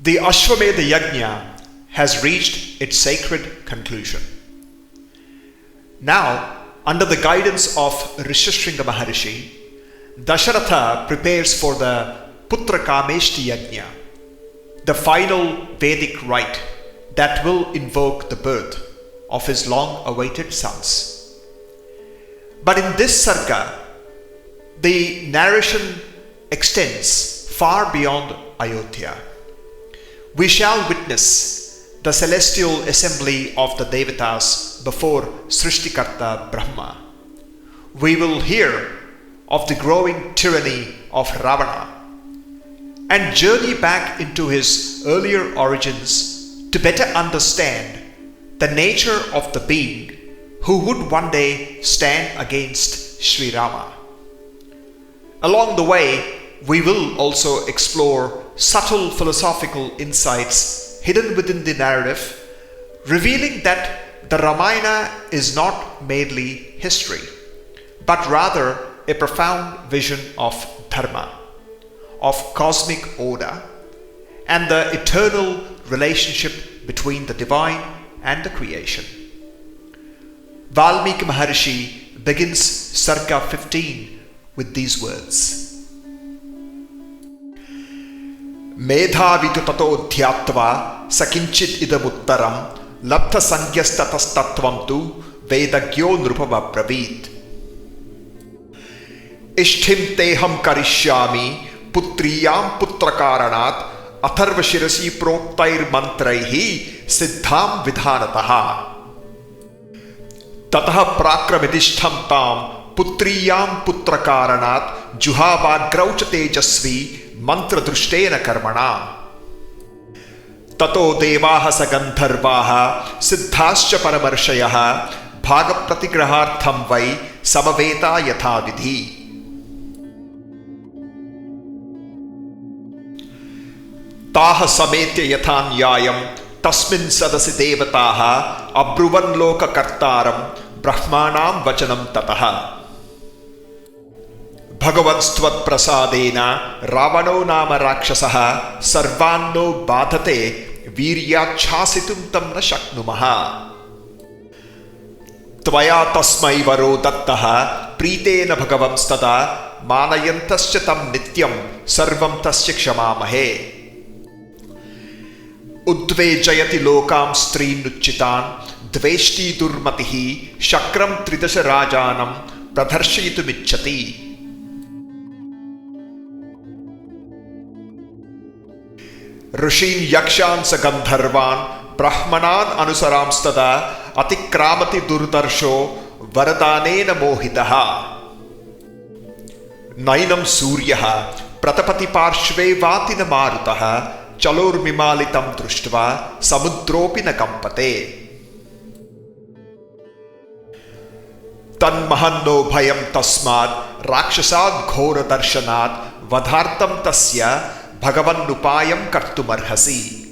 The Aśvamedha Yajña has reached its sacred conclusion. Now, under the guidance of Ṛśyaśṛṅga Maharshi, Daśaratha prepares for the Putrakāmeṣṭi Yajña, the final Vedic rite that will invoke the birth of his long-awaited sons. But in this Sarga, the narration extends far beyond Ayodhya. We shall witness the celestial assembly of the Devas before Srishtikarta Brahmā. We will hear of the growing tyranny of Ravana and journey back into his earlier origins to better understand the nature of the being who would one day stand against Sri Rama. Along the way, we will also explore subtle philosophical insights hidden within the narrative, revealing that the Ramayana is not merely history, but rather a profound vision of Dharma, of cosmic order, and the eternal relationship between the divine and the creation. Vālmīki Maharshi begins Sarga 15 with these words. Medhavitu tato dhyatva sakinchit idamuttaram labdha sangyastatastatvam tu vedagyo nrupava pravit. Ishthim teham karishyami putriyam putrakāranāt Atharva Shirasi proktair mantraihi siddham vidhanataha. Tataha prakramidishtham tam putriyam putrakāranāt juhava graucha tejasvi mantra drushtena karmana. Tato devaha sagandharvaha siddhascha paramarshayah bhaga pratigrahartham vai samaveta yatha vidhi. Taha sametya yathanyayam tasmin sadasi devataha abruvan loka kartaram brahmanam vachanam tataha. Bhagavanstvat prasadena Ravano nama rakshasaha sarvanno badhate viryachhasitum tam na shaknumaha. Tvaya tasmai varo dattaha pritena bhagavanstata manayantascha tam nityam sarvam tasya kshamamahe. Udvejayati lokam strinuchitan dveshti durmatihi shakram tridasha rajanam pradharshayitumicchati. Rishin yakshan sagandharvan brahmanan anusaramstada atikramati durdarsho varadanena mohitaha. Nainam suryaha pratapati parshve vatina marutaha chalor mimalitam drushtva samudropi na kampate. Tan mahanno bhayam tasmad rakshasad ghora darshanat vadhartam tasya Bhagavan nupayam kartumarhasi.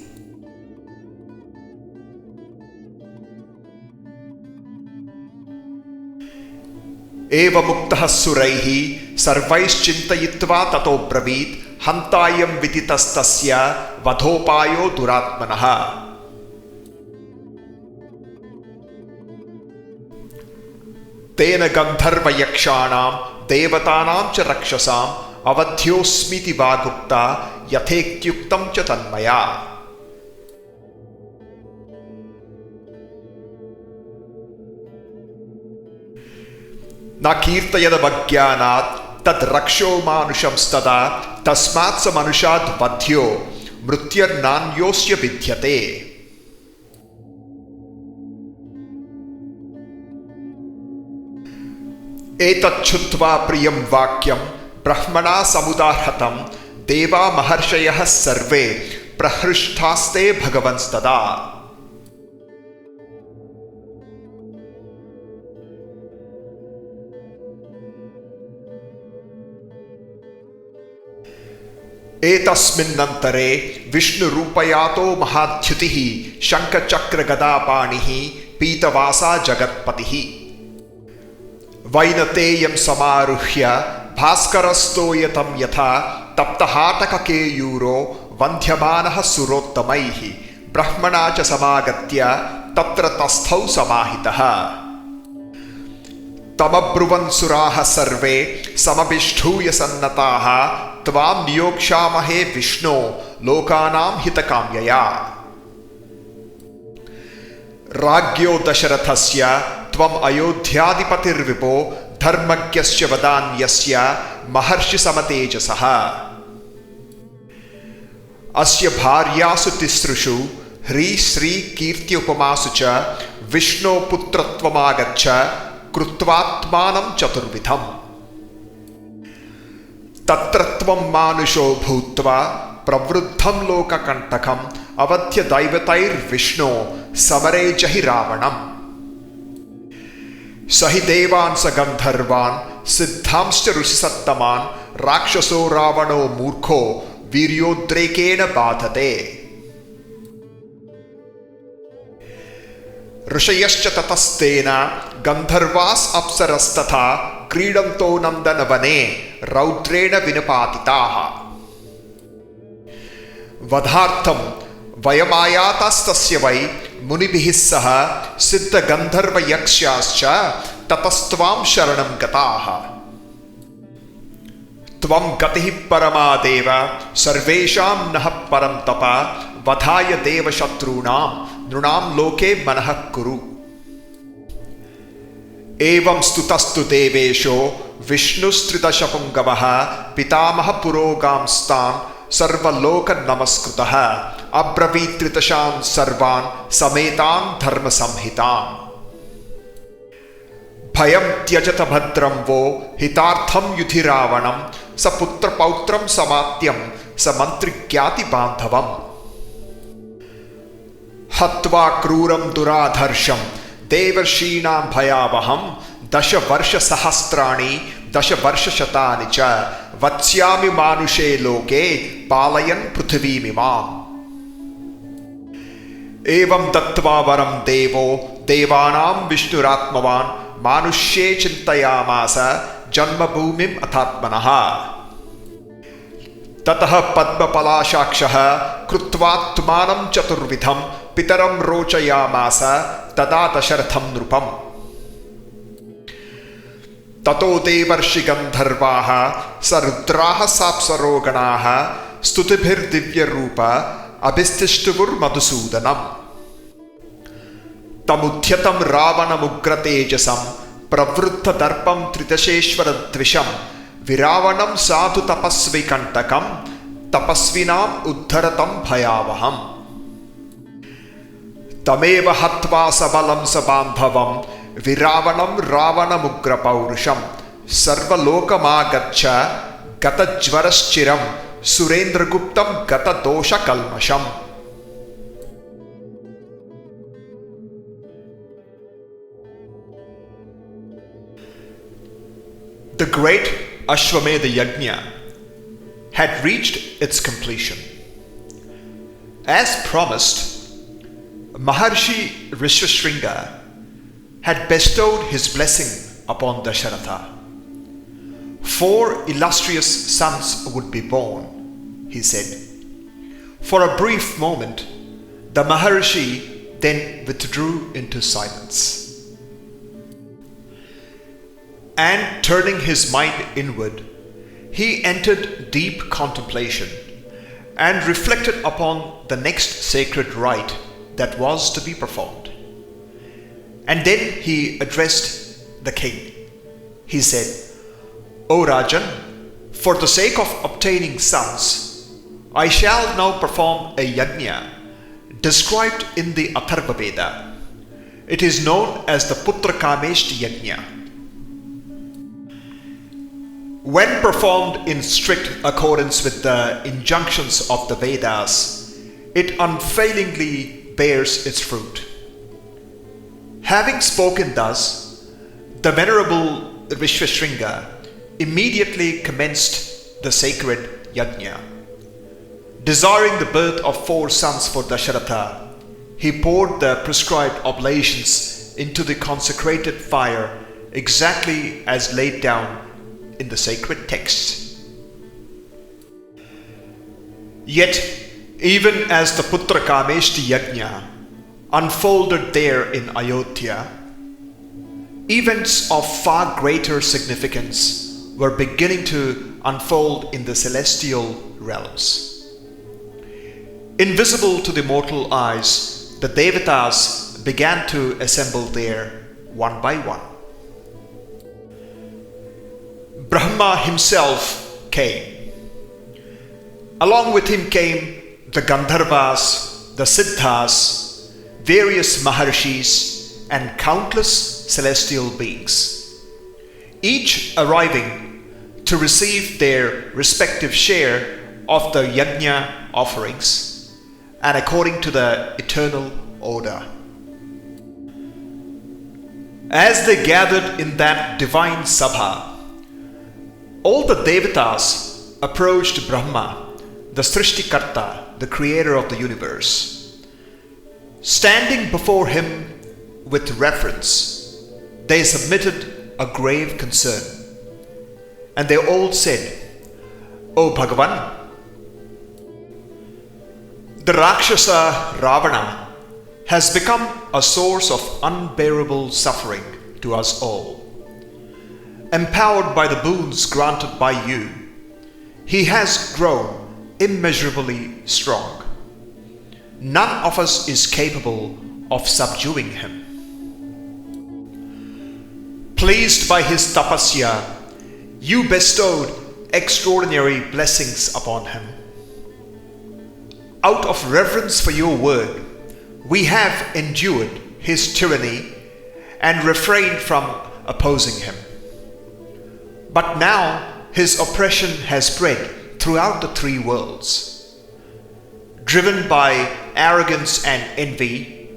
Eva muktaha suraihi sarvaischintayitva tato bravit hantayam viditastasya vadhopayo duratmanaha. Tena gandharva yakshanam devatanam cha rakshasam avadhyosmiti vagukta yathekyuktam cha tanmaya. Na kirtayana bhagyanat tad raksho manusham stada tasmat sa manushad vadhyo mrutyar nanyosya vidyate. Etat chutva priyam vakyam Brahmana samudarhatam deva maharshayah sarve prahrishtaste bhagavanstada. Etasminnantare Vishnu rupayato mahadhyutihi Shanka chakra gada panihi Pitavasa jagatpatihi. Vainateyam samaruhya Bhaskarastoyatam yatha taptahataka keyuro vandhyamanaha surottamaihi brahmana cha samagatya tatra tasthau samahitaha tamabruvan suraha sarve samabishthuya sannataha tvam niyokshamahe vishno lokanam hitakamyaya Rāgyo Daśarathasya tvam ayodhyādipatirvipo dharmagyasya vadanyasya maharshi samatejasaha asya bharyasu tisrushu hri sri kirti upamasu cha vishno putratvamagacha krutvatmanam chaturvidham tatratvam manusho bhutva pravruddham lokakantakam avadhya daivatair vishno samare jahi Rāvaṇam sahi devan sa gandharvan siddhamscha rusisattaman rakshaso Ravano murkho viryodrekena bādhate Ṛśyaśṛṅga tatastena gandharvas apsarastatha kridanto nandanavane raudrena vinapatitaha vadhartham vayamayatastasya vai munibhih saha siddha gandharva yakshascha tatastvam sharanam gataha tvam gatihi paramadeva sarvesham nah param tapa vadhaya deva shatrunam nrunam loke manah kuru evam stutastu devesho vishnustridashapungavaha pitamaha purogamstam sarvaloka namaskrutaha abravitritasham sarvan sametan dharma samhitam bhayam tyajata bhadram vo hitartham yudhi Rāvaṇam saputra pautram samatyam samantrigyati bandhavam hatva kruram duradharsham devarshinam bhayavaham dasha varsha sahasrani dasha varsha shatani cha vatsyami manushe loke palayan prithivimimam evam dattva varam devo devanam vishnuratmavan manushye chintayamasa janma bhumim athatmanaha tataha padma palashakshaha krutvatmanam chaturvidham pitaram rochayamasa tada Daśaratham nrupam tato devarshi gandharvaha sarudraha sapsaroganaha stutibhir divya rupa abhistishtuvur madhusudanam tamudhyatam Ravana mugratejasam pravruttha darpam tridasheshvara dvisham viravanam sadhu tapasvi kantakam tapasvinam uddharatam bhayavaham tameva hatva sabalam sabandhavam viravanam Ravana mugra paurusham sarvalokamagacha gata jvaraschiram surendra guptam gata dosha kalmasham The great Aśvamedha Yajña had reached its completion. As promised, Maharshi Ṛśyaśṛṅga had bestowed his blessing upon Daśaratha. 4 illustrious sons would be born, he said. For a brief moment, the Maharshi then withdrew into silence. And turning his mind inward, he entered deep contemplation and reflected upon the next sacred rite that was to be performed. And then he addressed the king. He said, O Rajan, for the sake of obtaining sons, I shall now perform a yajña described in the Atharva Veda. It is known as the Putrakāmeṣṭi Yajña. When performed in strict accordance with the injunctions of the Vedas, it unfailingly bears its fruit. Having spoken thus, the Venerable Ṛśyaśṛṅga immediately commenced the sacred yajña. Desiring the birth of 4 sons for Daśaratha, he poured the prescribed oblations into the consecrated fire exactly as laid down in the sacred texts. Yet, even as the Putrakāmeṣṭi Yajña unfolded there in Ayodhya, events of far greater significance were beginning to unfold in the celestial realms. Invisible to the mortal eyes, the Devatas began to assemble there one by one. Brahmā himself came. Along with him came the Gandharvas, the Siddhas, various Maharshis, and countless celestial beings, each arriving to receive their respective share of the Yajña offerings, and according to the eternal order. As they gathered in that divine sabha, all the Devatas approached Brahmā, the Srishtikarta, the creator of the universe. Standing before him with reverence, they submitted a grave concern, and they all said, "O Bhagavan, the Rakshasa Ravana has become a source of unbearable suffering to us all. Empowered by the boons granted by you, he has grown immeasurably strong. None of us is capable of subduing him. Pleased by his tapasya, you bestowed extraordinary blessings upon him. Out of reverence for your word, we have endured his tyranny and refrained from opposing him. But now his oppression has spread throughout the three worlds. Driven by arrogance and envy,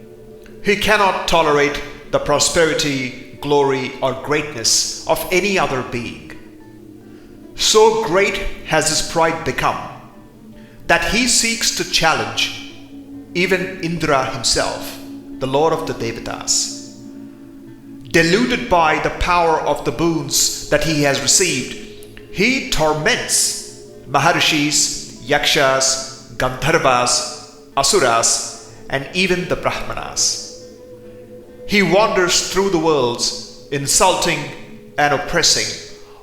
he cannot tolerate the prosperity, glory, or greatness of any other being. So great has his pride become that he seeks to challenge even Indra himself, the lord of the Devatas. Deluded by the power of the boons that he has received, he torments Maharshis, Yakshas, Gandharvas, Asuras, and even the Brahmanas. He wanders through the worlds, insulting and oppressing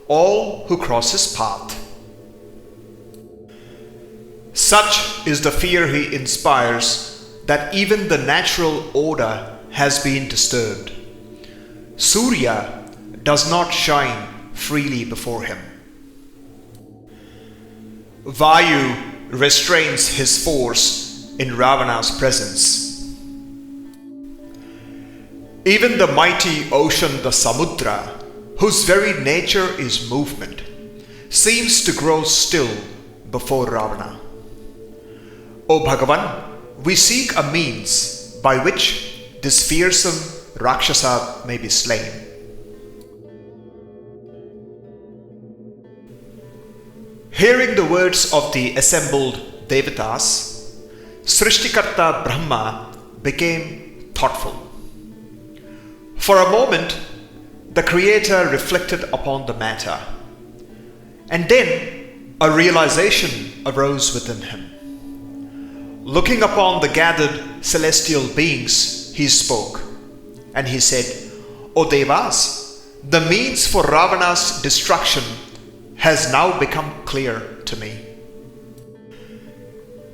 all who cross his path. Such is the fear he inspires that even the natural order has been disturbed. Surya does not shine freely before him. Vayu restrains his force in Ravana's presence. Even the mighty ocean, the Samudra, whose very nature is movement, seems to grow still before Ravana. O Bhagavan, we seek a means by which this fearsome Rakshasa may be slain. Hearing the words of the assembled Devatas, Srishtikarta Brahmā became thoughtful. For a moment, the Creator reflected upon the matter, and then a realization arose within him. Looking upon the gathered celestial beings, he spoke, and he said, O Devas, the means for Ravana's destruction has now become clear to me.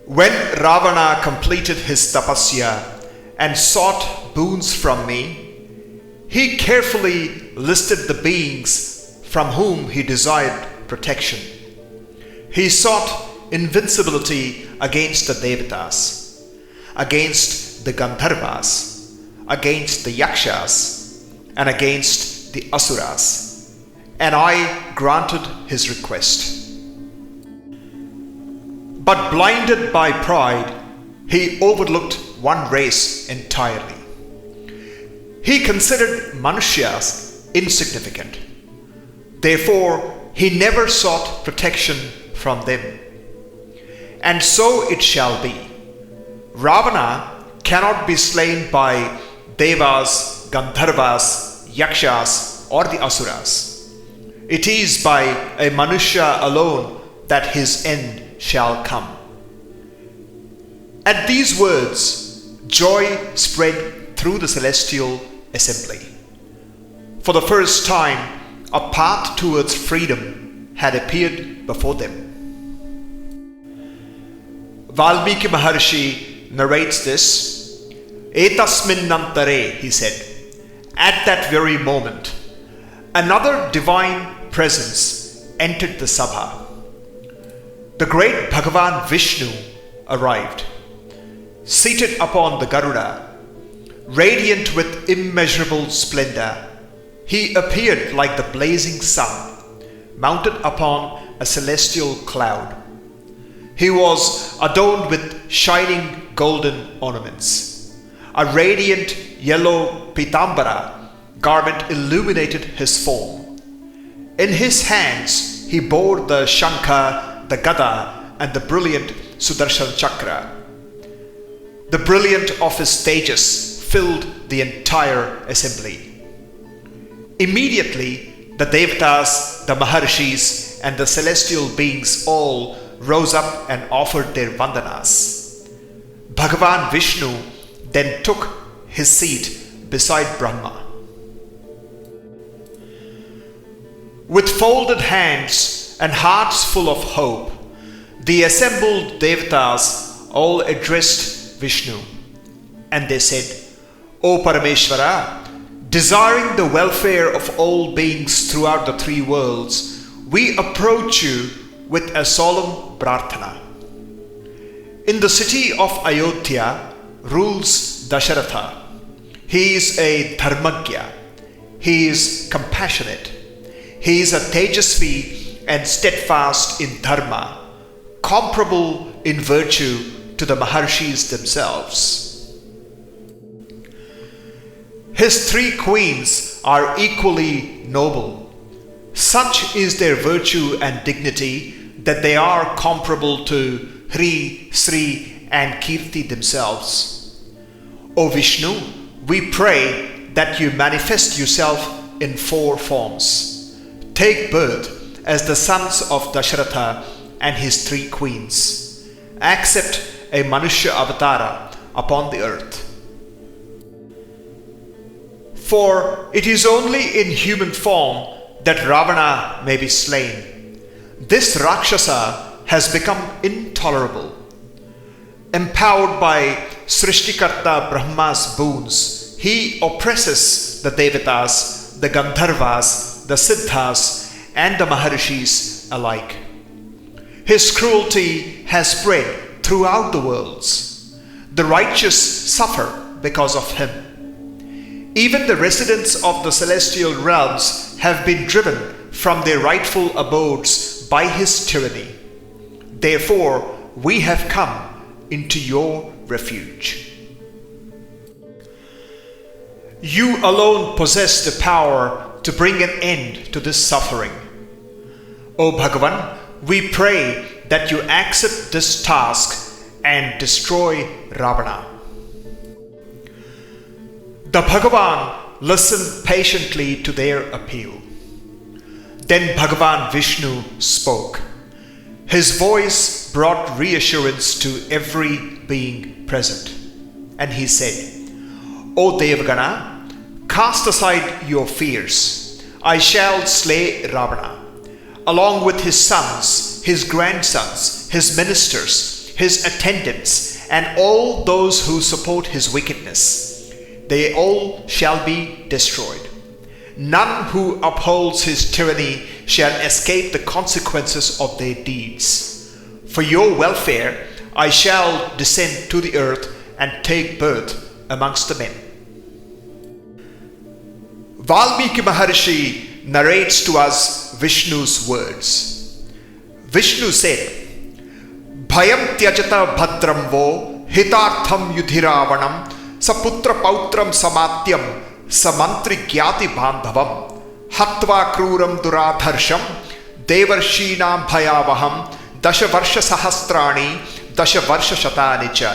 When Ravana completed his tapasya and sought boons from me, he carefully listed the beings from whom he desired protection. He sought invincibility against the Devatas, against the Gandharvas, against the Yakshas, and against the Asuras, and I granted his request. But blinded by pride, he overlooked one race entirely. He considered Manushyas insignificant. Therefore, he never sought protection from them. And so it shall be. Ravana cannot be slain by Devas, Gandharvas, Yakshas, or the Asuras. It is by a Manushya alone that his end shall come. At these words, joy spread through the celestial assembly. For the first time, a path towards freedom had appeared before them. Vālmīki Maharshi narrates this. Etasminnantare, he said, at that very moment, another divine presence entered the sabha. The great Bhagavan Vishnu arrived, seated upon the Garuda, radiant with immeasurable splendor. He appeared like the blazing sun, mounted upon a celestial cloud. He was adorned with shining golden ornaments. A radiant yellow pitambara garment illuminated his form. In his hands he bore the shankha, the gada, and the brilliant Sudarshan chakra. The brilliance of his tejas filled the entire assembly. Immediately, the Devatas, the Maharshis, and the celestial beings all rose up and offered their vandanas. Bhagavan Vishnu then took his seat beside Brahmā. With folded hands and hearts full of hope, the assembled Devatas all addressed Vishnu, and they said, O Parameshvara, desiring the welfare of all beings throughout the three worlds, we approach you with a solemn prarthana. In the city of Ayodhya rules Daśaratha. He is a dharmagya. He is compassionate. He is a tejasvi and steadfast in dharma, comparable in virtue to the Maharshis themselves. His three queens are equally noble. Such is their virtue and dignity that they are comparable to Hri, Sri, and Kirti themselves. O Vishnu, we pray that you manifest yourself in four forms. Take birth as the sons of Daśaratha and his three queens. Accept a Manushya avatara upon the earth. For it is only in human form that Ravana may be slain. This Rakshasa has become intolerable. Empowered by Srishtikarta Brahma's boons, he oppresses the Devatas, the Gandharvas, the Siddhas, and the Maharshis alike. His cruelty has spread throughout the worlds. The righteous suffer because of him. Even the residents of the celestial realms have been driven from their rightful abodes by his tyranny. Therefore, we have come into your refuge. You alone possess the power to bring an end to this suffering. O Bhagavan, we pray that you accept this task and destroy Ravana. The Bhagavan listened patiently to their appeal. Then Bhagavan Vishnu spoke. His voice brought reassurance to every being present. And he said, O Devagana, cast aside your fears. I shall slay Ravana, along with his sons, his grandsons, his ministers, his attendants, and all those who support his wickedness. They all shall be destroyed. None who upholds his tyranny shall escape the consequences of their deeds. For your welfare, I shall descend to the earth and take birth amongst the men. Vālmīki Maharshi narrates to us Vishnu's words. Vishnu said, Bhayam tyajata bhadram vo hitartham yudhiravanam saputra pautram samatyam samantri gyati bandhavam hatva kruram duradharsham devarshinam bhayavaham dasavarsha sahasrani dasavarsha shatani cha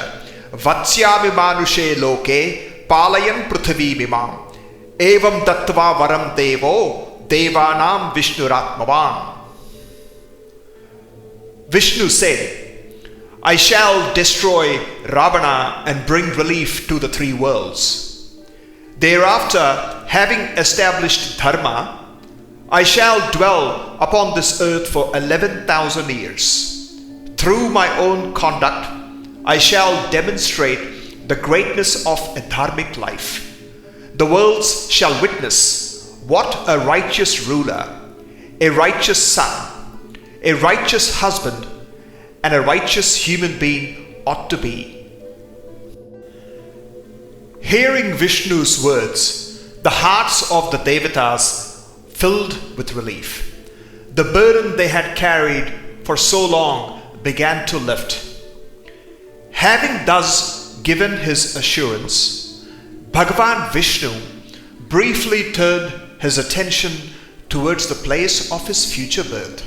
vatsyami manushe loke palayan prithivimimam evam dattva varam devo devanam vishnuratmavan. Vishnu said, I shall destroy Ravana and bring relief to the three worlds. Thereafter, having established Dharma, I shall dwell upon this earth for 11,000 years. Through my own conduct, I shall demonstrate the greatness of a dharmic life. The worlds shall witness what a righteous ruler, a righteous son, a righteous husband, and a righteous human being ought to be. Hearing Vishnu's words, the hearts of the Devatas filled with relief. The burden they had carried for so long began to lift. Having thus given his assurance, Bhagavan Vishnu briefly turned his attention towards the place of his future birth.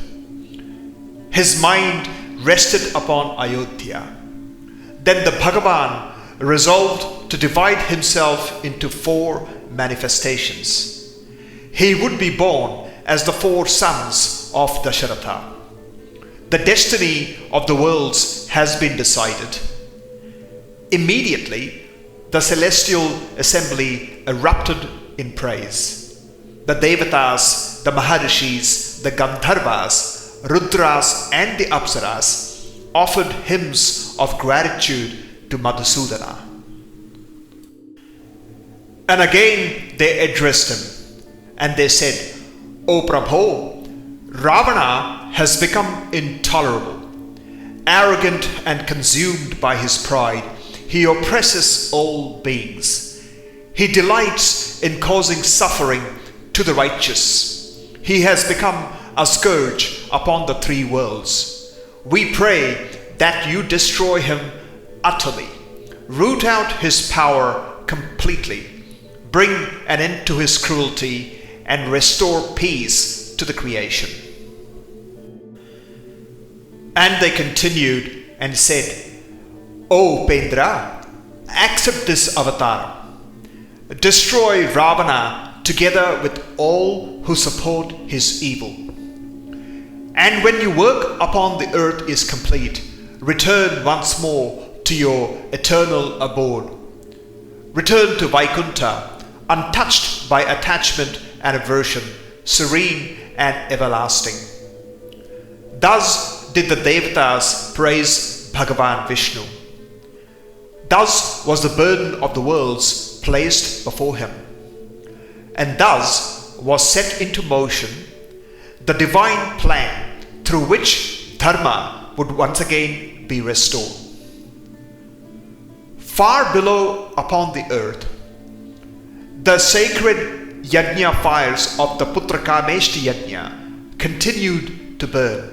His mind rested upon Ayodhya. Then the Bhagavan resolved to divide himself into 4 manifestations. He would be born as the 4 sons of Daśaratha. The destiny of the worlds has been decided. Immediately, the celestial assembly erupted in praise. The Devatas, the Maharshis, the Gandharvas, Rudras and the Apsaras offered hymns of gratitude to Madhusudana. And again they addressed him, and they said, O Prabho, Ravana has become intolerable. Arrogant and consumed by his pride, he oppresses all beings. He delights in causing suffering to the righteous. He has become a scourge upon the 3 worlds. We pray that you destroy him utterly, root out his power completely, bring an end to his cruelty, and restore peace to the creation. And they continued and said, O Pendra, accept this avatar. Destroy Ravana together with all who support his evil. And when your work upon the earth is complete, return once more to your eternal abode. Return to Vaikuntha, untouched by attachment and aversion, serene and everlasting. Thus did the Devatas praise Bhagavan Vishnu. Thus was the burden of the worlds placed before him. And thus was set into motion the divine plan through which Dharma would once again be restored. Far below upon the earth, the sacred Yajña fires of the Putrakāmeṣṭi Yajña continued to burn.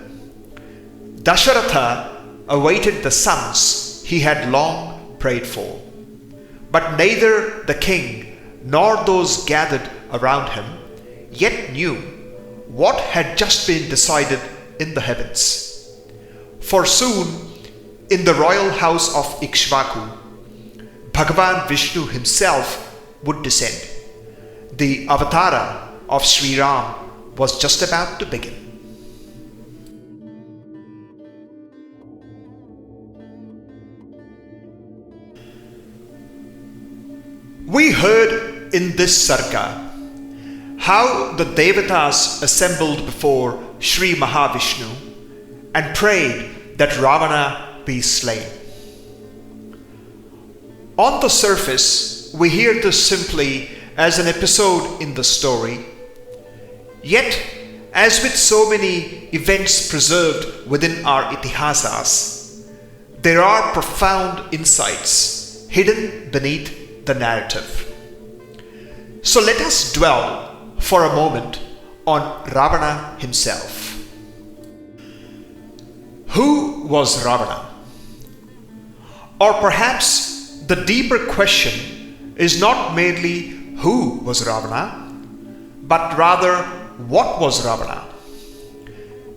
Daśaratha awaited the sons he had long prayed for, but neither the king nor those gathered around him yet knew what had just been decided in the heavens. For soon, in the royal house of Ikshvaku, Bhagavan Vishnu himself would descend. The avatara of Sri Ram was just about to begin. We heard in this Sarga how the Devatas assembled before Sri Mahavishnu and prayed that Ravana be slain. On the surface, we hear this simply as an episode in the story. Yet, as with so many events preserved within our itihasas, there are profound insights hidden beneath the narrative. So let us dwell for a moment on Ravana himself. Who was Ravana? Or perhaps the deeper question is not merely who was Ravana, but rather what was Ravana?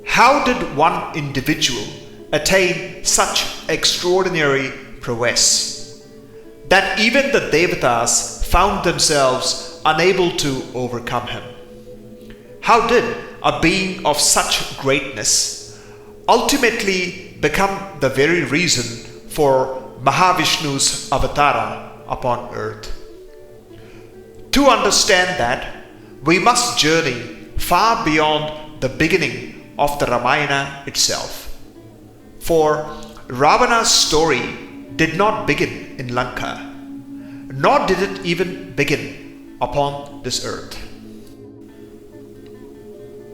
How did one individual attain such extraordinary prowess that even the Devatas found themselves unable to overcome him? How did a being of such greatness ultimately become the very reason for Mahavishnu's avatara upon earth. To understand that, we must journey far beyond the beginning of the Ramayana itself. For Ravana's story did not begin in Lanka, nor did it even begin upon this earth.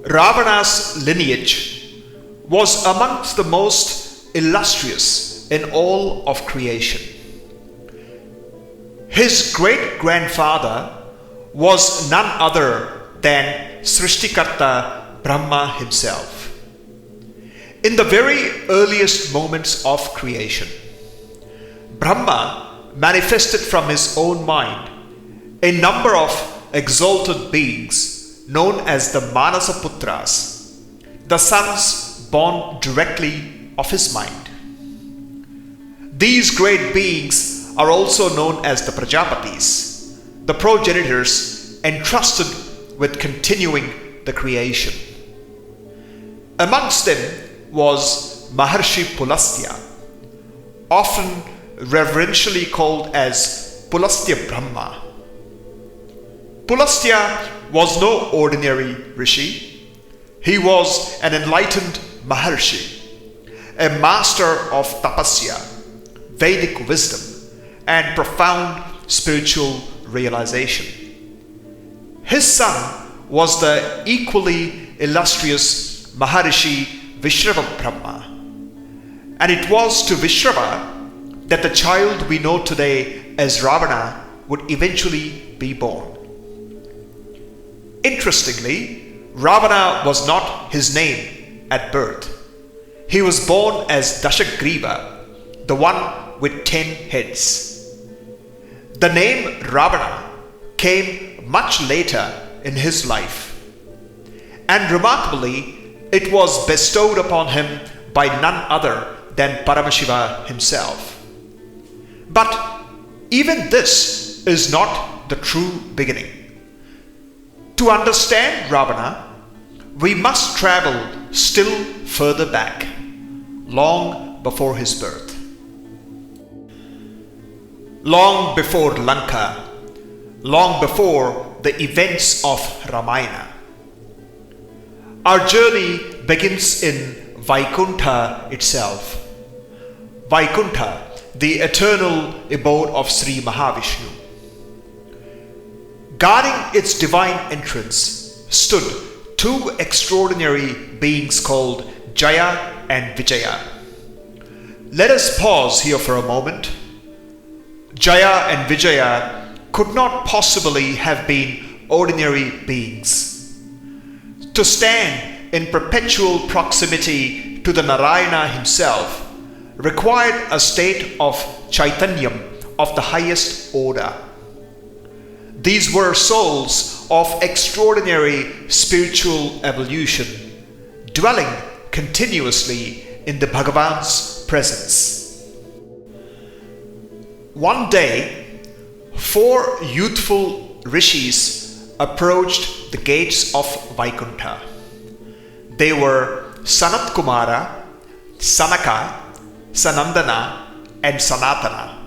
Ravana's lineage was amongst the most illustrious in all of creation. His great-grandfather was none other than Srishtikarta Brahmā himself. In the very earliest moments of creation, Brahmā manifested from his own mind a number of exalted beings known as the Manasaputras, the sons born directly of his mind. These great beings are also known as the Prajapatis, the progenitors entrusted with continuing the creation. Amongst them was Maharshi Pulastya, often reverentially called as Pulastya Brahmā. Pulastya was no ordinary rishi. He was an enlightened Maharshi, a master of tapasya, Vedic wisdom, and profound spiritual realization. His son was the equally illustrious Maharishi Vishrava Brahmā, and it was to Vishrava that the child we know today as Ravana would eventually be born. Interestingly, Ravana was not his name at birth. He was born as Dashagriva, the one with 10 heads. The name Ravana came much later in his life, and remarkably, it was bestowed upon him by none other than Paramashiva himself. But even this is not the true beginning. To understand Ravana, we must travel still further back, long before his birth. Long before Lanka, long before the events of Ramayana. Our journey begins in Vaikuntha itself. Vaikuntha, the eternal abode of Sri Mahavishnu. Guarding its divine entrance stood two extraordinary beings called Jaya and Vijaya. Let us pause here for a moment. Jaya and Vijaya could not possibly have been ordinary beings. To stand in perpetual proximity to the Narayana himself required a state of Chaitanyam of the highest order. These were souls of extraordinary spiritual evolution, dwelling continuously in the Bhagavan's presence. One day, 4 youthful rishis approached the gates of Vaikuntha. They were Sanat Kumara, Sanaka, Sanandana, and Sanatana,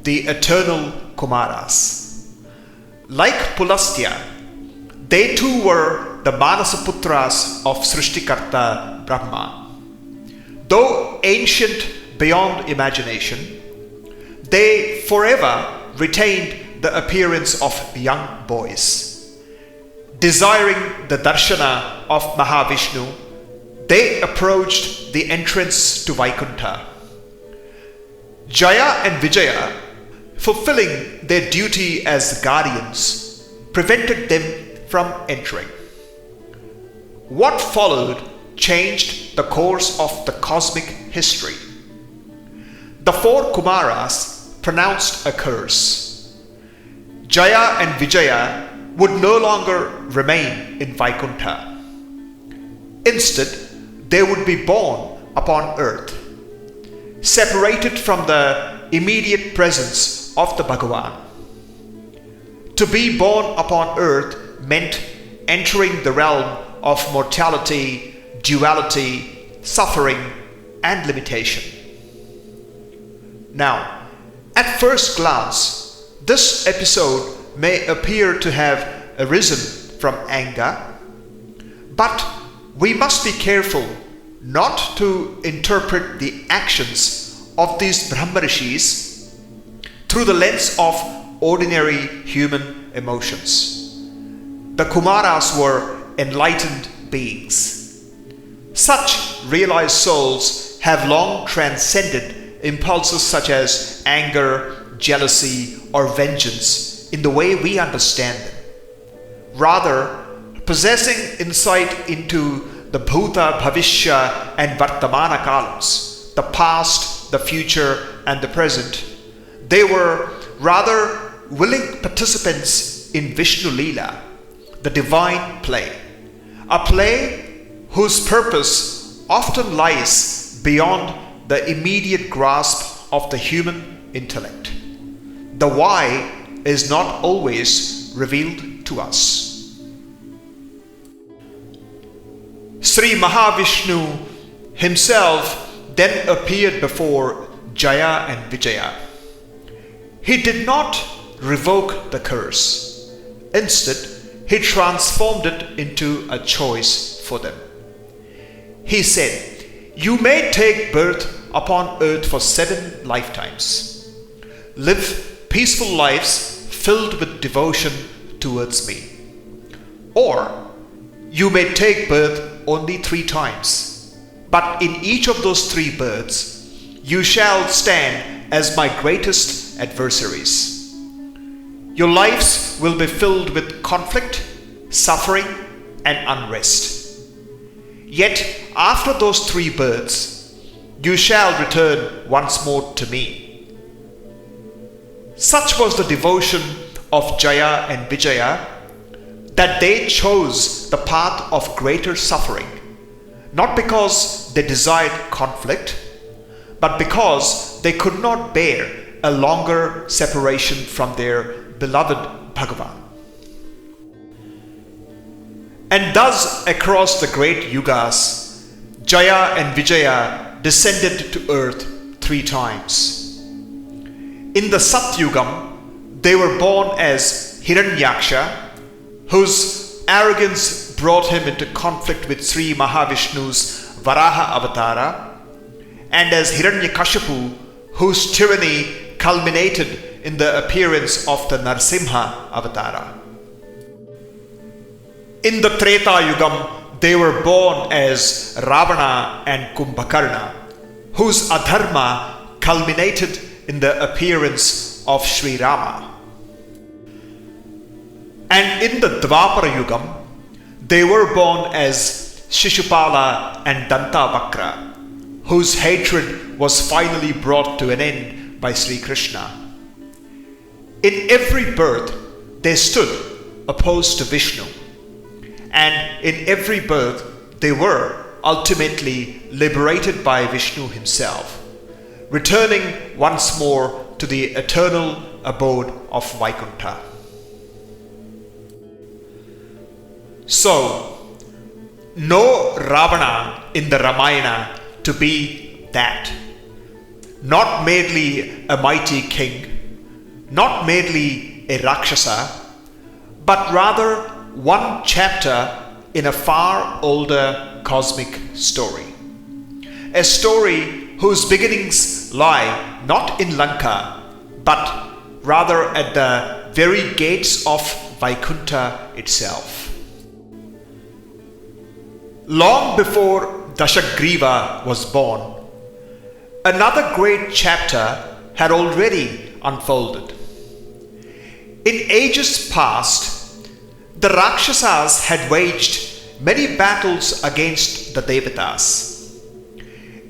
the eternal Kumaras. Like Pulastya, they too were the Manasaputras of Srishtikarta Brahmā. Though ancient beyond imagination, they forever retained the appearance of young boys. Desiring the darshana of Mahavishnu, they approached the entrance to Vaikuntha. Jaya and Vijaya, fulfilling their duty as guardians, prevented them from entering. What followed changed the course of the cosmic history. The 4 Kumaras pronounced a curse. Jaya and Vijaya would no longer remain in Vaikuntha. Instead, they would be born upon earth, separated from the immediate presence of the Bhagavan. To be born upon earth meant entering the realm of mortality, duality, suffering, and limitation. Now, at first glance, this episode may appear to have arisen from anger, but we must be careful not to interpret the actions of these Brahma Rishis through the lens of ordinary human emotions. The Kumaras were enlightened beings. Such realized souls have long transcended impulses such as anger, jealousy, or vengeance in the way we understand them. Rather, possessing insight into the Bhuta, Bhavishya, and Vartamana kalams, the past, the future, and the present, they were rather willing participants in Vishnu Leela, the divine play, a play whose purpose often lies beyond the immediate grasp of the human intellect. The why is not always revealed to us. Sri Mahavishnu himself then appeared before Jaya and Vijaya. He did not revoke the curse. Instead, he transformed it into a choice for them. He said, "You may take birth upon earth for 7 lifetimes. Live peaceful lives filled with devotion towards me. Or you may take birth only 3 times, but in each of those 3 births, you shall stand as my greatest adversaries. Your lives will be filled with conflict, suffering, and unrest. Yet after those 3 births, you shall return once more to me." Such was the devotion of Jaya and Vijaya that they chose the path of greater suffering, not because they desired conflict, but because they could not bear a longer separation from their beloved Bhagavan. And thus, across the great yugas, Jaya and Vijaya descended to earth 3 times. In the Satyugam, they were born as Hiranyaksha, whose arrogance brought him into conflict with Sri Mahavishnu's Varaha Avatara, and as Hiranyakashipu, whose tyranny culminated in the appearance of the Narsimha Avatara. In the Treta Yugam, they were born as Ravana and Kumbhakarna, whose adharma culminated in the appearance of Sri Rama. And in the Dvapara Yugam, they were born as Shishupala and Dantavakra, whose hatred was finally brought to an end by Sri Krishna. In every birth, they stood opposed to Vishnu, and in every birth, they were ultimately liberated by Vishnu himself, returning once more to the eternal abode of Vaikuntha. So, know Ravana in the Ramayana to be that. Not merely a mighty king, not merely a Rakshasa, but rather one chapter in a far older cosmic story. A story whose beginnings lie not in Lanka, but rather at the very gates of Vaikuntha itself. Long before Dashagriva was born, another great chapter had already unfolded. In ages past, the Rakshasas had waged many battles against the Devatas.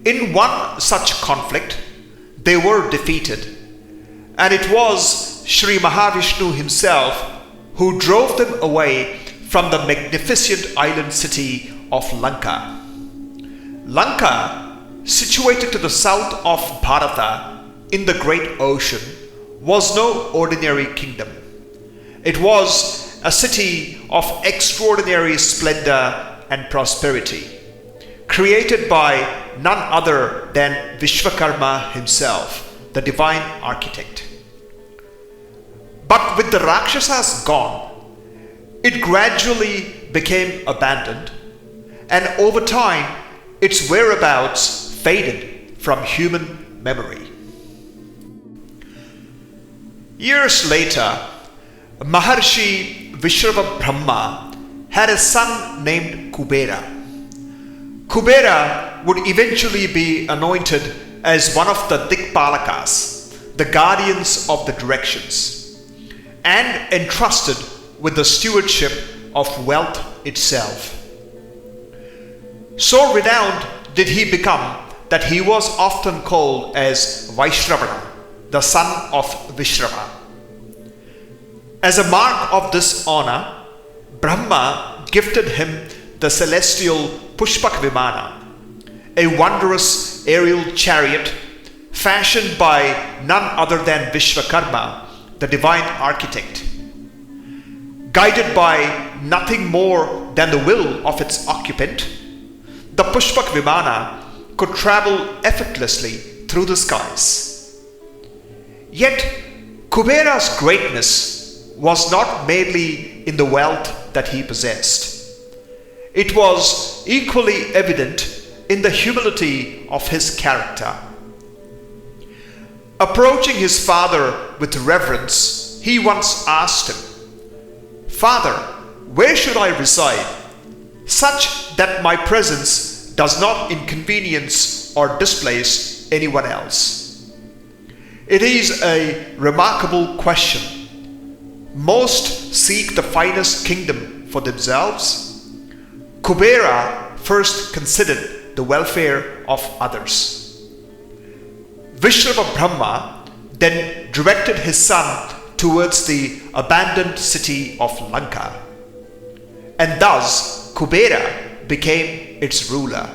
In one such conflict, they were defeated, and it was Sri Mahavishnu himself who drove them away from the magnificent island city of Lanka. Lanka, situated to the south of Bharata in the great ocean, was no ordinary kingdom. It was a city of extraordinary splendor and prosperity, created by none other than Vishwakarma himself, the divine architect. But with the Rakshasas gone, it gradually became abandoned, and over time its whereabouts faded from human memory. Years later, Maharshi Brahmā had a son named Kubera. Kubera would eventually be anointed as one of the Dikpalakas, the guardians of the directions, and entrusted with the stewardship of wealth itself. So renowned did he become that he was often called as Vaishravana, the son of Vishrava. As a mark of this honor, Brahmā gifted him the celestial Pushpak Vimana, a wondrous aerial chariot fashioned by none other than Vishwakarma, the divine architect. Guided by nothing more than the will of its occupant, the Pushpak Vimana could travel effortlessly through the skies. Yet, Kubera's greatness was not merely in the wealth that he possessed. It was equally evident in the humility of his character. Approaching his father with reverence, he once asked him, "Father, where should I reside, such that my presence does not inconvenience or displace anyone else?" It is a remarkable question. Most seek the finest kingdom for themselves. Kubera first considered the welfare of others. Brahmā then directed his son towards the abandoned city of Lanka, and thus Kubera became its ruler,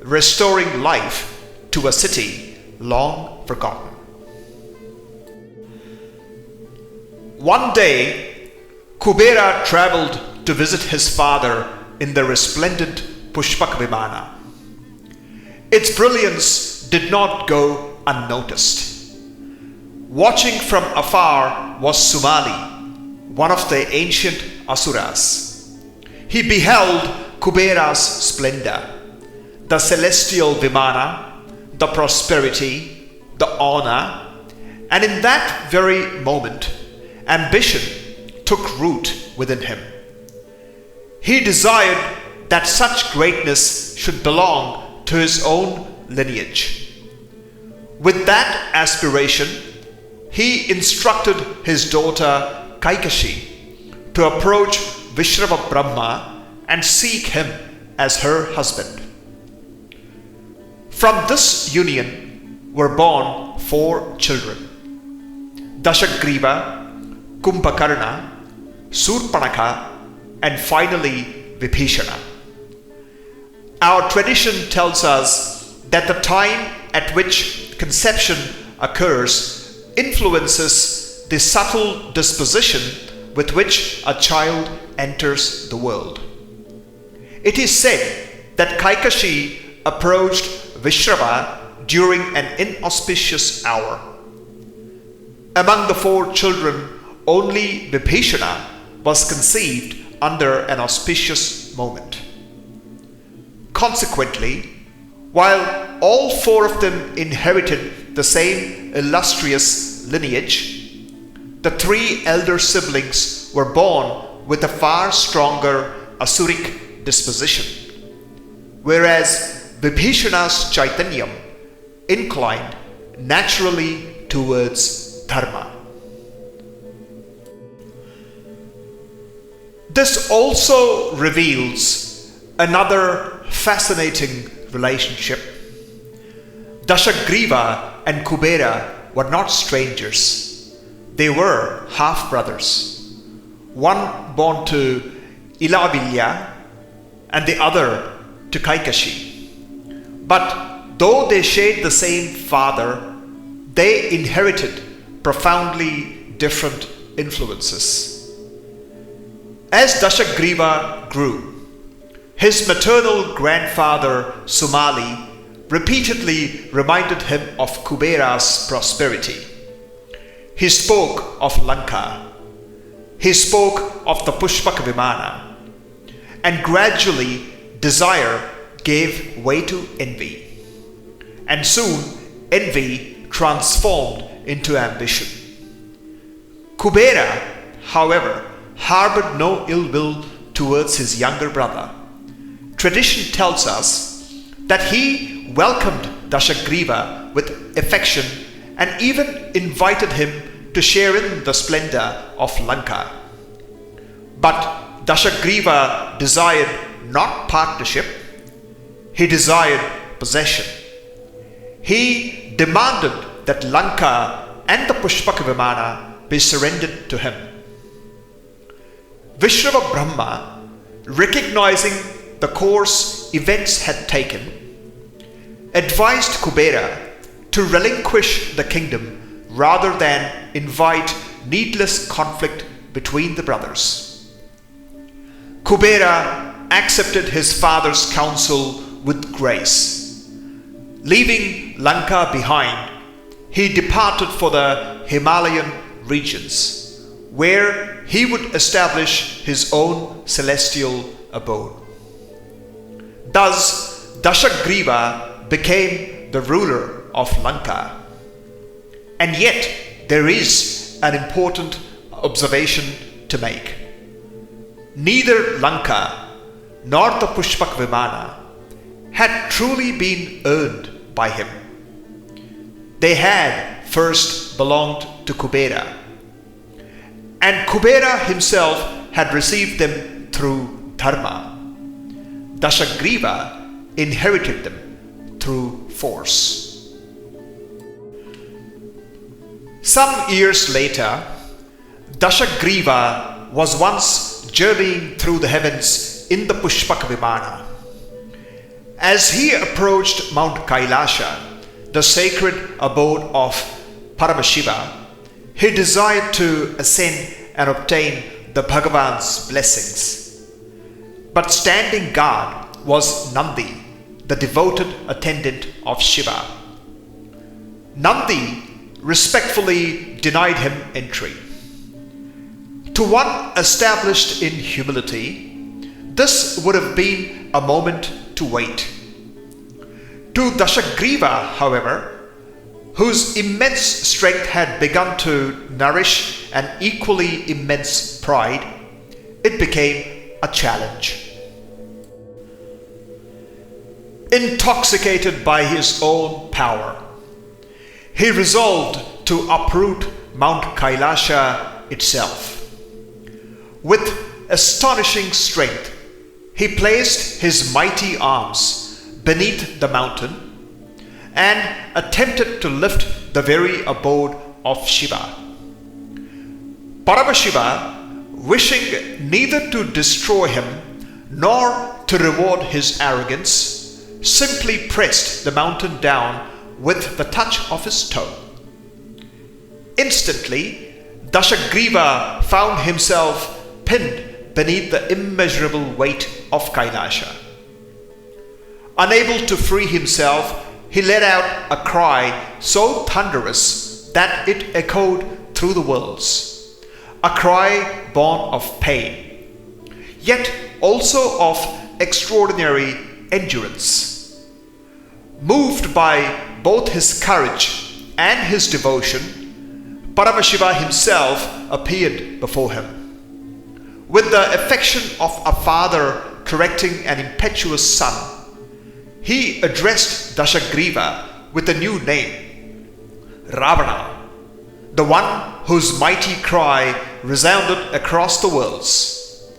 restoring life to a city long forgotten. One day, Kubera traveled to visit his father in the resplendent Pushpak Vimana. Its brilliance did not go unnoticed. Watching from afar was Sumali, one of the ancient Asuras. He beheld Kubera's splendor, the celestial Vimana, the prosperity, the honor, and in that very moment, ambition took root within him. He desired that such greatness should belong to his own lineage. With that aspiration, he instructed his daughter Kaikeshi to approach Brahmā and seek him as her husband. From this union were born 4 children: Dasagriva, Kumbhakarna, Surpanaka, and finally Vibhishana. Our tradition tells us that the time at which conception occurs influences the subtle disposition with which a child enters the world. It is said that Kaikeshi approached Vishrava during an inauspicious hour. Among the 4 children, only Vibhishana was conceived under an auspicious moment. Consequently, while all 4 of them inherited the same illustrious lineage, the 3 elder siblings were born with a far stronger Asuric disposition, whereas Vibhishana's Chaitanyam inclined naturally towards Dharma. This also reveals another fascinating relationship. Dasagriva and Kubera were not strangers. They were half-brothers, one born to Ilavilya and the other to Kaikeshi. But though they shared the same father, they inherited profoundly different influences. As Dasagriva grew, his maternal grandfather Sumali repeatedly reminded him of Kubera's prosperity. He spoke of Lanka. He spoke of the Pushpaka Vimana. And gradually desire gave way to envy. And soon envy transformed into ambition. Kubera, however, harbored no ill will towards his younger brother. Tradition tells us that he welcomed Daśagriva with affection and even invited him to share in the splendor of Lanka. But Daśagriva desired not partnership, he desired possession. He demanded that Lanka and the Pushpaka Vimana be surrendered to him. Vishrava Brahmā, recognizing the course events had taken, advised Kubera to relinquish the kingdom rather than invite needless conflict between the brothers. Kubera accepted his father's counsel with grace. Leaving Lanka behind, he departed for the Himalayan regions, where he would establish his own celestial abode. Thus, Daśagriva became the ruler of Lanka. And yet, there is an important observation to make. Neither Lanka nor the Pushpaka Vimana had truly been earned by him. They had first belonged to Kubera, and Kubera himself had received them through Dharma. Daśagriva inherited them through force. Some years later, Daśagriva was once journeying through the heavens in the Pushpaka Vimana. As he approached Mount Kailasha, the sacred abode of Paramashiva, he desired to ascend and obtain the Bhagavan's blessings. But standing guard was Nandi, the devoted attendant of Shiva. Nandi respectfully denied him entry. To one established in humility, this would have been a moment to wait. To Daśagriva, however, whose immense strength had begun to nourish an equally immense pride, it became a challenge. Intoxicated by his own power, he resolved to uproot Mount Kailasha itself. With astonishing strength, he placed his mighty arms beneath the mountain and attempted to lift the very abode of Shiva. Paramashiva, wishing neither to destroy him nor to reward his arrogance, simply pressed the mountain down with the touch of his toe. Instantly, Daśagriva found himself pinned beneath the immeasurable weight of Kailasha. Unable to free himself, he let out a cry so thunderous that it echoed through the worlds, a cry born of pain, yet also of extraordinary endurance. Moved by both his courage and his devotion, Paramashiva himself appeared before him. With the affection of a father correcting an impetuous son, he addressed Daśagriva with a new name, Ravana, the one whose mighty cry resounded across the worlds.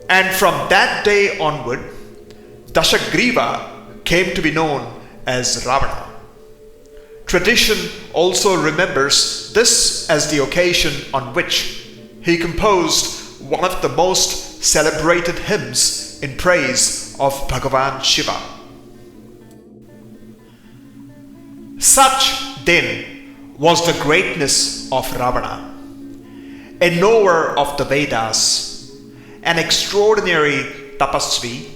And from that day onward, Daśagriva came to be known as Ravana. Tradition also remembers this as the occasion on which he composed one of the most celebrated hymns in praise of Bhagavan Shiva. Such, then, was the greatness of Ravana, a knower of the Vedas, an extraordinary tapasvi,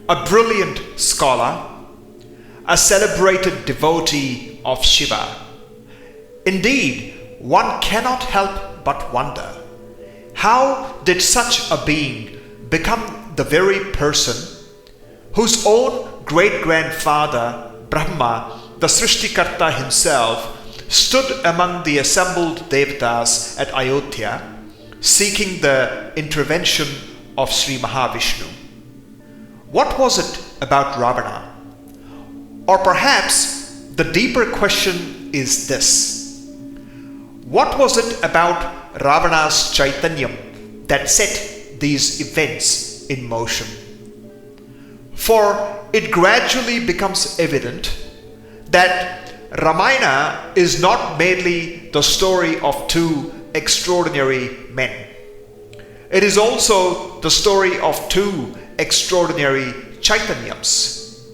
a brilliant scholar, a celebrated devotee of Shiva. Indeed, one cannot help but wonder, how did such a being become the very person whose own great-grandfather, Brahmā, the Srishtikarta himself, stood among the assembled Devas at Ayodhya, seeking the intervention of Sri Mahavishnu? What was it about Ravana? Or perhaps the deeper question is this: what was it about Ravana's Chaitanyam that set these events in motion? For it gradually becomes evident that Ramayana is not merely the story of two extraordinary men. It is also the story of two extraordinary Chaitanyams.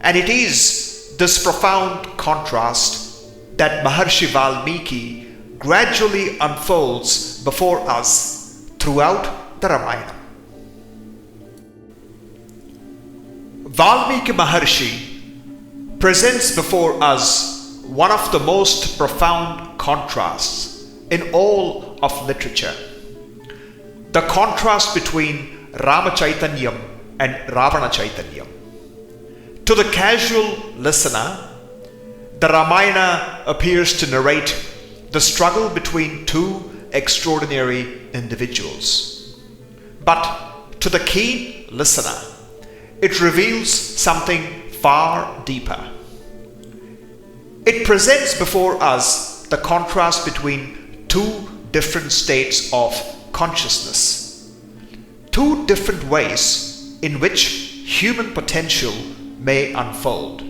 And it is this profound contrast that Maharshi Valmiki gradually unfolds before us throughout the Ramayana. Vālmīki Maharshi presents before us one of the most profound contrasts in all of literature. The contrast between Rama Chaitanyam and Ravana Chaitanyam. To the casual listener, the Ramayana appears to narrate the struggle between two extraordinary individuals. But to the keen listener, it reveals something far deeper. It presents before us the contrast between two different states of consciousness, two different ways in which human potential may unfold.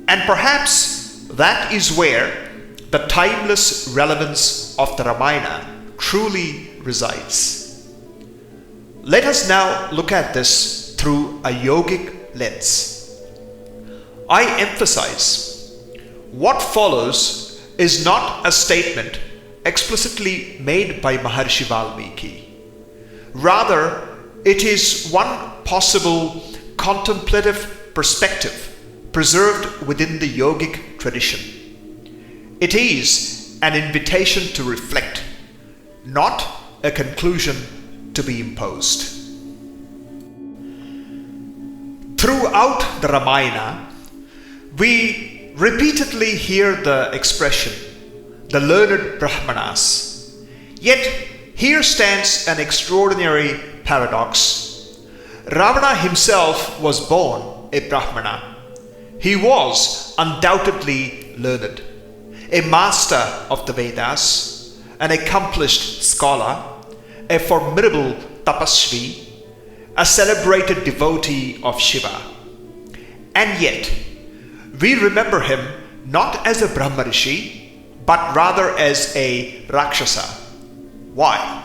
And perhaps that is where the timeless relevance of the Ramayana truly resides. Let us now look at this through a yogic lens. I emphasize, what follows is not a statement explicitly made by Maharshi Valmiki. Rather, it is one possible contemplative perspective preserved within the yogic tradition. It is an invitation to reflect, not a conclusion to be imposed. Throughout the Ramayana, we repeatedly hear the expression, the learned Brahmanas. Yet, here stands an extraordinary paradox. Ravana himself was born a Brahmana. He was undoubtedly learned, a master of the Vedas, an accomplished scholar, a formidable tapasvi, a celebrated devotee of Shiva. And yet, we remember him not as a Brahma Rishi, but rather as a Rakshasa. Why?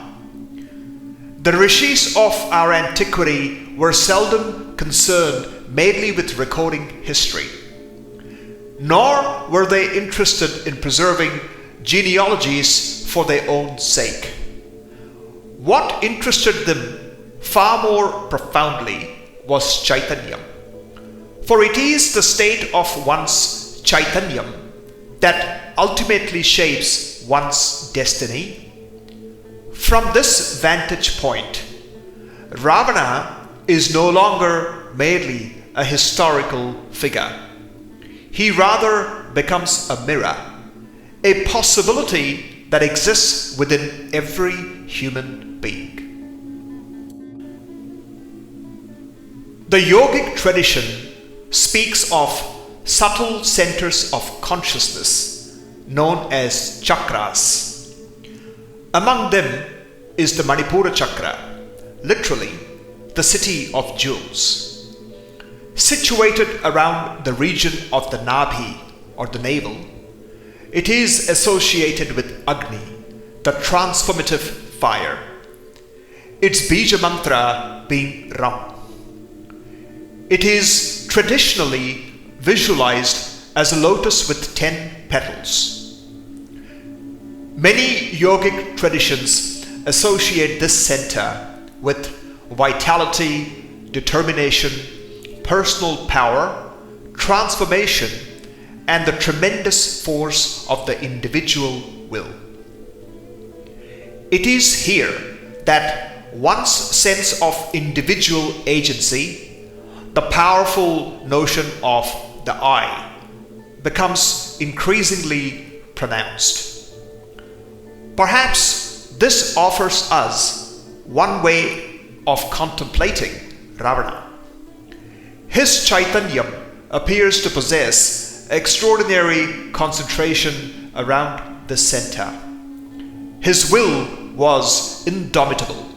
The rishis of our antiquity were seldom concerned mainly with recording history, nor were they interested in preserving genealogies for their own sake. What interested them far more profoundly was Chaitanyam. For it is the state of one's Chaitanyam that ultimately shapes one's destiny. From this vantage point, Ravana is no longer merely a historical figure. He rather becomes a mirror, a possibility that exists within every human being. The yogic tradition speaks of subtle centers of consciousness known as chakras. Among them is the Manipura chakra, literally the city of jewels. Situated around the region of the Nabhi or the navel, it is associated with Agni, the transformative fire. Its bija mantra being Ram. It is traditionally visualized as a lotus with 10 petals. Many yogic traditions associate this center with vitality, determination, personal power, transformation, and the tremendous force of the individual will. It is here that one's sense of individual agency, the powerful notion of the I, becomes increasingly pronounced. Perhaps this offers us one way of contemplating Ravana. His Chaitanyam appears to possess extraordinary concentration around the center. His will was indomitable,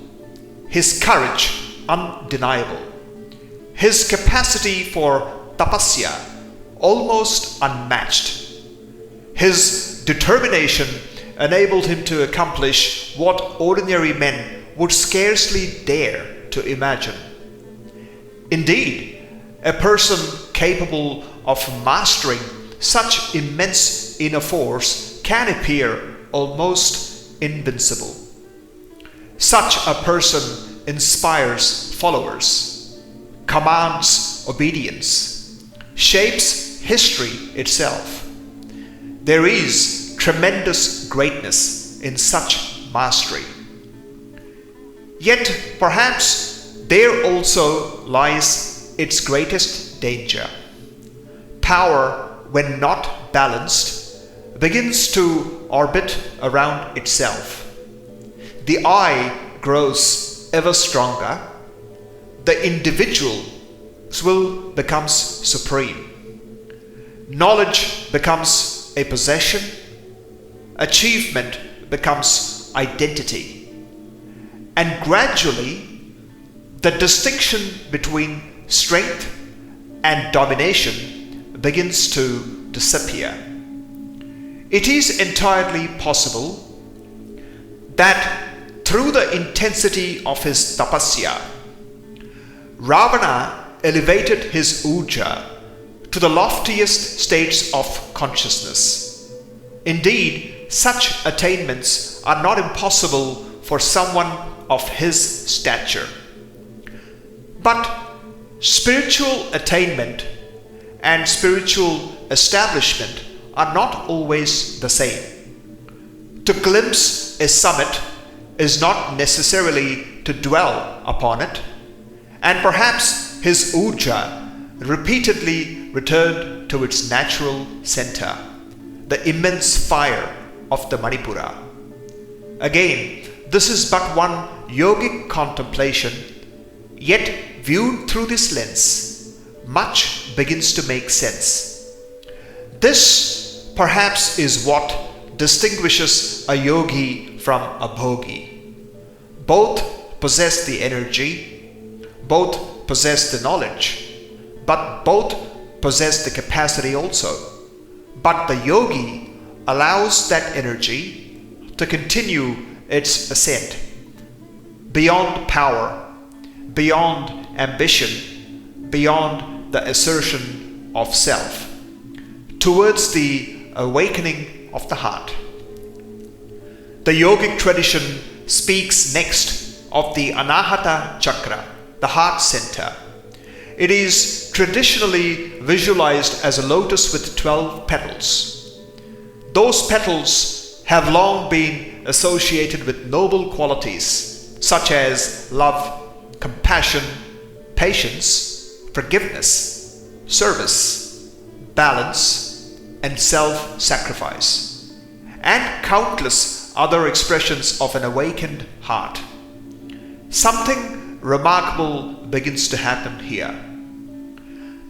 his courage undeniable, his capacity for tapasya almost unmatched. His determination enabled him to accomplish what ordinary men would scarcely dare to imagine. Indeed, a person capable of mastering such immense inner force can appear almost invincible. Such a person inspires followers, commands obedience, shapes history itself. There is tremendous greatness in such mastery. Yet perhaps there also lies its greatest danger. Power, when not balanced, begins to orbit around itself. The I grows ever stronger. The individual's will becomes supreme. Knowledge becomes a possession. Achievement becomes identity. And gradually, the distinction between strength and domination begins to disappear. It is entirely possible that through the intensity of his tapasya, Ravana elevated his ujja to the loftiest states of consciousness. Indeed, such attainments are not impossible for someone of his stature. But spiritual attainment and spiritual establishment are not always the same. To glimpse a summit is not necessarily to dwell upon it, and perhaps his ujja repeatedly returned to its natural center, the immense fire of the Manipura. Again, this is but one yogic contemplation, yet viewed through this lens, much begins to make sense. This perhaps is what distinguishes a yogi from a bhogi. Both possess the energy, both possess the knowledge, but both possess the capacity also. But the yogi allows that energy to continue its ascent beyond power, beyond ambition, beyond the assertion of self, towards the awakening of the heart. The yogic tradition speaks next of the Anahata Chakra, the heart center. It is traditionally visualized as a lotus with 12 petals. Those petals have long been associated with noble qualities such as love, compassion, patience, forgiveness, service, balance, and self-sacrifice, and countless other expressions of an awakened heart. Something remarkable begins to happen here.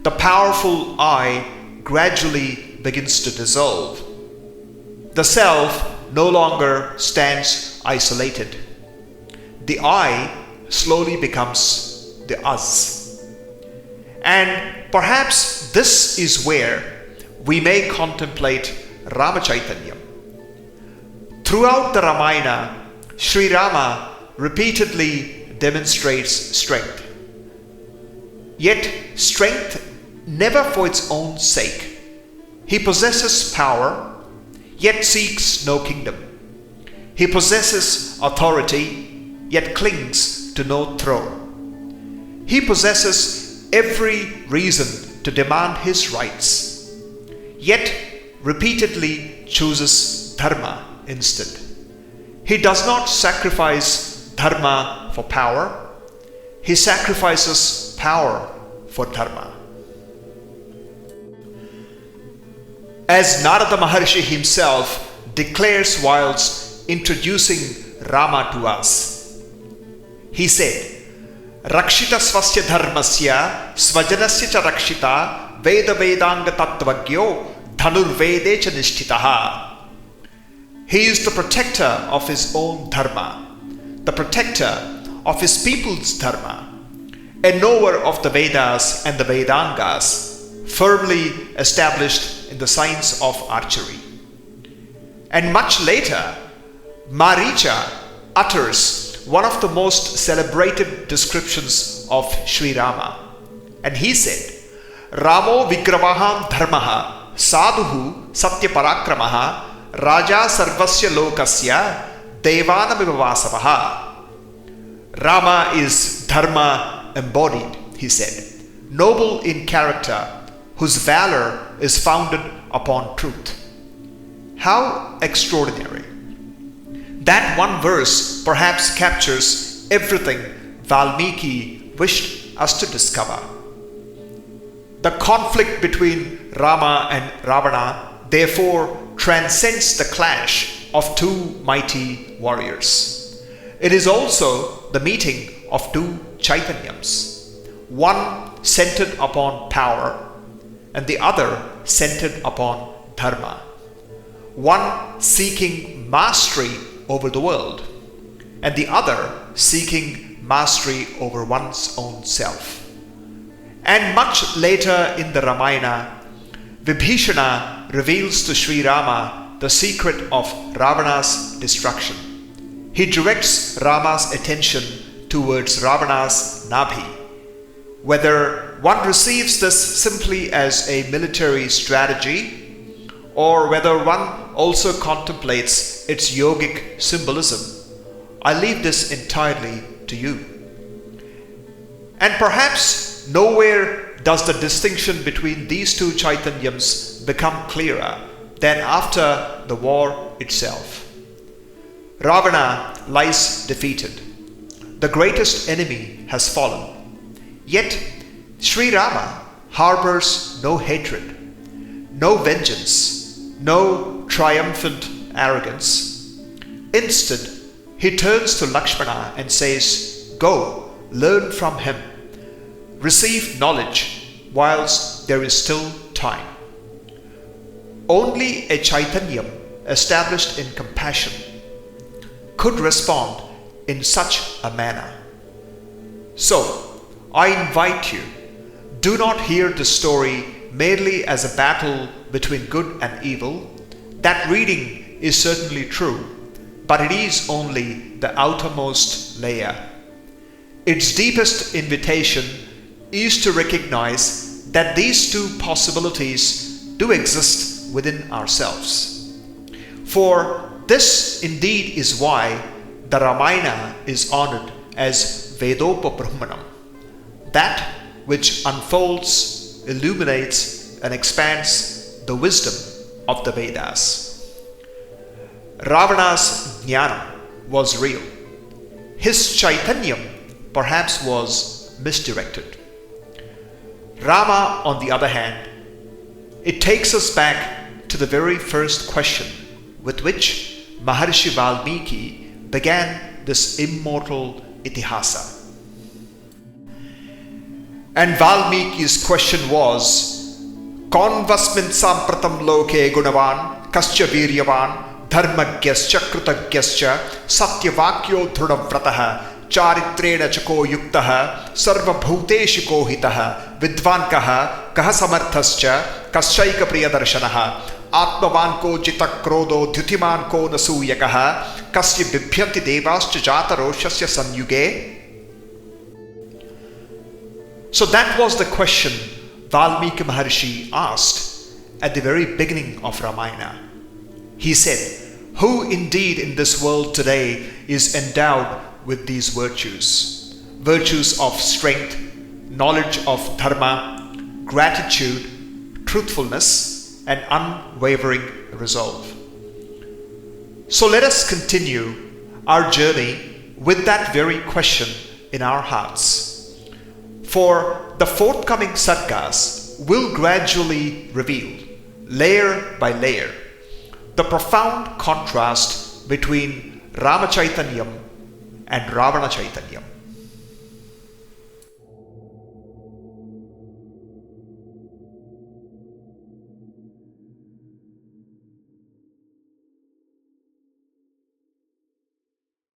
The powerful I gradually begins to dissolve. The self no longer stands isolated. The I slowly becomes the us. And perhaps this is where we may contemplate Ramachaitanyam. Throughout the Ramayana, Sri Rama repeatedly demonstrates strength. Yet strength never for its own sake. He possesses power, yet seeks no kingdom. He possesses authority, yet clings to no throne. He possesses every reason to demand his rights, yet repeatedly chooses Dharma instead. He does not sacrifice Dharma for power, he sacrifices power for Dharma. As Narada Maharshi himself declares whilst introducing Rama to us, he said, Rakshita swasya dharmasya svajanasya cha rakshita veda vedanga tattvagyo dhanurvede cha nishtitaha. He is the protector of his own dharma, the protector of his people's dharma, a knower of the Vedas and the Vedangas, firmly established in the science of archery. And much later, Maricha utters one of the most celebrated descriptions of Sri Rama. And he said, Ramo vigravaham dharmaha sadhuhu satya parakramaha raja sarvasya lokasya devanamiva vasavaha. Rama is Dharma embodied, he said, noble in character, whose valor is founded upon truth. How extraordinary! That one verse perhaps captures everything Valmiki wished us to discover. The conflict between Rama and Ravana therefore transcends the clash of two mighty warriors. It is also the meeting of two Chaitanyams, one centered upon power and the other centered upon Dharma, one seeking mastery over the world and the other seeking mastery over one's own self. And much later in the Ramayana, Vibhishana reveals to Sri Rama the secret of Ravana's destruction. He directs Rama's attention towards Ravana's Nabhi. Whether one receives this simply as a military strategy or whether one also contemplates its yogic symbolism, I leave this entirely to you. And perhaps nowhere does the distinction between these two Chaitanyams become clearer than after the war itself. Ravana lies defeated. The greatest enemy has fallen. Yet Sri Rama harbors no hatred, no vengeance, no triumphant arrogance. Instead, he turns to Lakshmana and says, Go, learn from him. Receive knowledge whilst there is still time. Only a Chaitanyam established in compassion could respond in such a manner. So, I invite you, do not hear the story merely as a battle between good and evil. That reading is certainly true, but it is only the outermost layer. Its deepest invitation is to recognize that these two possibilities do exist within ourselves. For this indeed is why the Ramayana is honored as Vedopabhrahmanam, that which unfolds, illuminates and expands the wisdom of the Vedas. Ravana's jnana was real. His Chaitanyam perhaps was misdirected. Rama, on the other hand, it takes us back to the very first question with which Maharshi Vālmīki began this immortal itihasa. And Valmiki's question was, Konvasmin sampratam loke gunavan, kascha viryavan, dharmagyascha krutagyascha, satyavakyo dhrudavvrataha, charitrena chako yuktaha, sarva bhuteshu kohitaha, vidvankaha, kaha samarthascha, kasyaika priyadarshanaha, atmavanko jitakrodo dhyutimanko nasuyakaha, kasya bibhyanti devascha jata roshasya sanyuge. So that was the question Vālmīki Maharshi asked at the very beginning of Ramayana. He said, who indeed in this world today is endowed with these virtues? Virtues of strength, knowledge of Dharma, gratitude, truthfulness, and unwavering resolve. So let us continue our journey with that very question in our hearts. For the forthcoming sargas will gradually reveal, layer by layer, the profound contrast between Rama Chaitanyam and Ravana Chaitanyam.